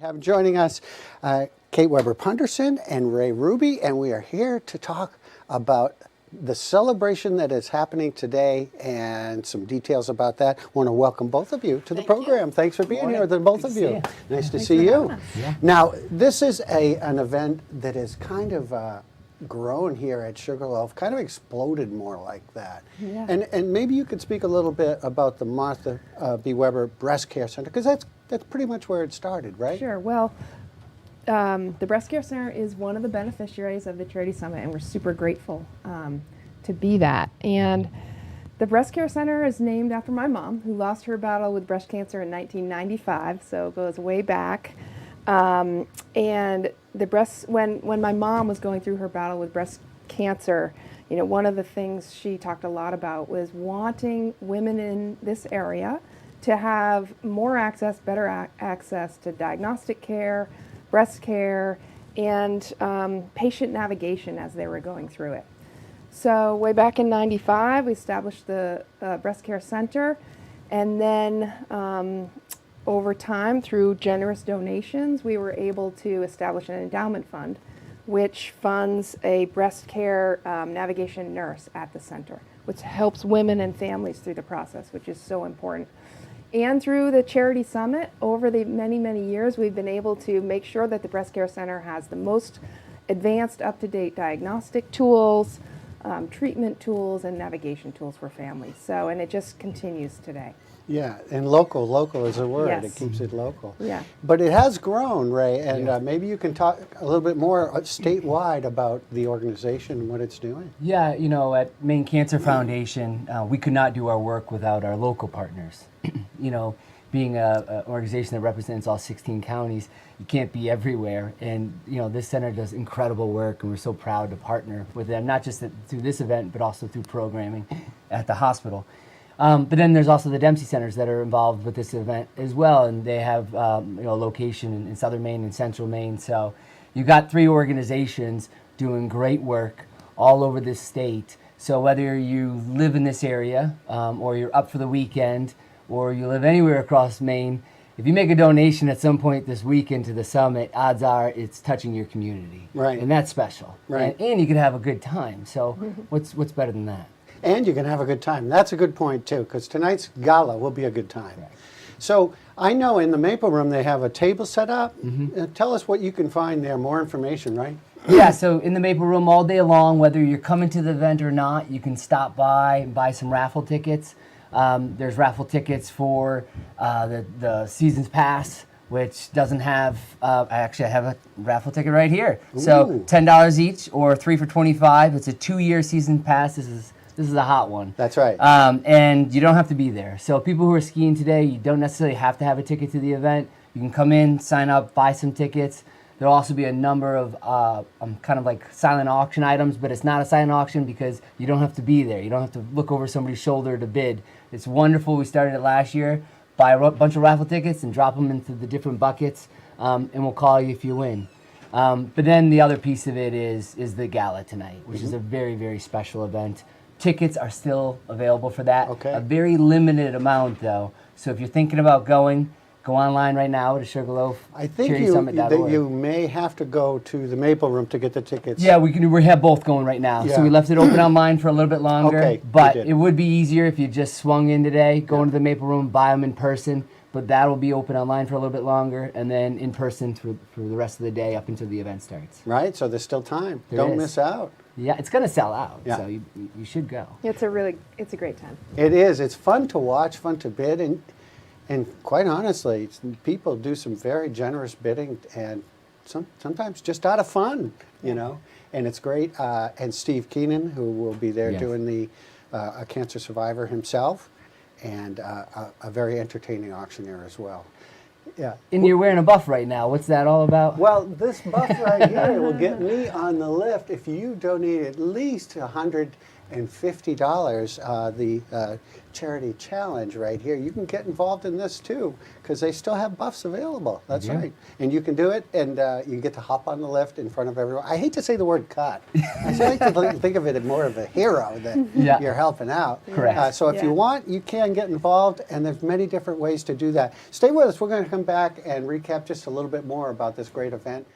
have joining us Kate Weber-Punderson and Ray Ruby, and we are here to talk about the celebration that is happening today and some details about that. I want to welcome both of you to the program. Thanks for being here, the both of you. Nice to see you. Yeah. Now, this is an event that is kind of grown here at Sugarloaf, kind of exploded more like that. Yeah. And maybe you could speak a little bit about the Martha B. Weber Breast Care Center, because that's pretty much where it started, right? Sure. Well, the Breast Care Center is one of the beneficiaries of the Charity Summit, and we're super grateful to be that. And the Breast Care Center is named after my mom, who lost her battle with breast cancer in 1995, so it goes way back. And when my mom was going through her battle with breast cancer, you know, one of the things she talked a lot about was wanting women in this area to have more access, better access to diagnostic care, breast care, and patient navigation as they were going through it. So way back in '95, we established the Breast Care Center, and then over time, through generous donations, we were able to establish an endowment fund, which funds a breast care navigation nurse at the center, which helps women and families through the process, which is so important. And through the Charity Summit, over the many, many years, we've been able to make sure that the Breast Care Center has the most advanced, up-to-date diagnostic tools, treatment tools, and navigation tools for families. So, and it just continues today. Yeah, and local is a word. Yes. It keeps it local. Yeah. But it has grown, Ray, and maybe you can talk a little bit more statewide about the organization and what it's doing. Yeah, you know, at Maine Cancer Foundation, we could not do our work without our local partners. You know, being an organization that represents all 16 counties, you can't be everywhere. And, you know, this center does incredible work, and we're so proud to partner with them, not just through this event, but also through programming at the hospital. But then there's also the Dempsey Centers that are involved with this event as well, and they have you know, a location in southern Maine and central Maine. So you've got 3 organizations doing great work all over this state. So whether you live in this area or you're up for the weekend or you live anywhere across Maine, if you make a donation at some point this weekend to the summit, odds are it's touching your community. Right. And that's special. Right. And you can have a good time. So what's better than that? And you can have a good time. That's a good point, too, because tonight's gala will be a good time. Right. So I know in the Maple Room they have a table set up. Tell us what you can find there, more information, right? Yeah, so in the Maple Room all day long, whether you're coming to the event or not, you can stop by and buy some raffle tickets. There's raffle tickets for the Seasons Pass, which doesn't have, I actually have a raffle ticket right here. Ooh. So $10 each or 3 for $25. It's a 2-year Season Pass. This is a hot one. That's right. And you don't have to be there. So people who are skiing today, you don't necessarily have to have a ticket to the event. You can come in, sign up, buy some tickets. There'll also be a number of kind of like silent auction items, but it's not a silent auction because you don't have to be there. You don't have to look over somebody's shoulder to bid. It's wonderful. We started it last year. Buy a bunch of raffle tickets and drop them into the different buckets, and we'll call you if you win. But then the other piece of it is the gala tonight, which is a very, very special event. Tickets are still available for that. Okay. A very limited amount, though. So if you're thinking about going, go online right now to Sugarloaf. I think you may have to go to the Maple Room to get the tickets. Yeah, we have both going right now. Yeah. So we left it open online for a little bit longer. Okay, but it would be easier if you just swung in today, go into the Maple Room, buy them in person. But that will be open online for a little bit longer, and then in person for the rest of the day up until the event starts. Right, so there's still time. There Don't is. miss out. Yeah, it's going to sell out, Yeah. so you should go. It's a great time. It is. It's fun to watch, fun to bid, and quite honestly, people do some very generous bidding, and sometimes just out of fun, you know. And it's great. And Steve Keenan, who will be there doing a cancer survivor himself, and a very entertaining auctioneer as well. Yeah. And you're wearing a buff right now. What's that all about? Well, this buff right here will get me on the lift if you donate at least $100 and $50, the charity challenge right here. You can get involved in this too, because they still have buffs available. That's do. right. And you can do it, and you get to hop on the lift in front of everyone. I hate to say the word cut. I like to think of it as more of a hero that Yeah. you're helping out. Correct. So if you Yeah. want, you can get involved, and there's many different ways to do that. Stay with us. We're going to come back and recap just a little bit more about this great event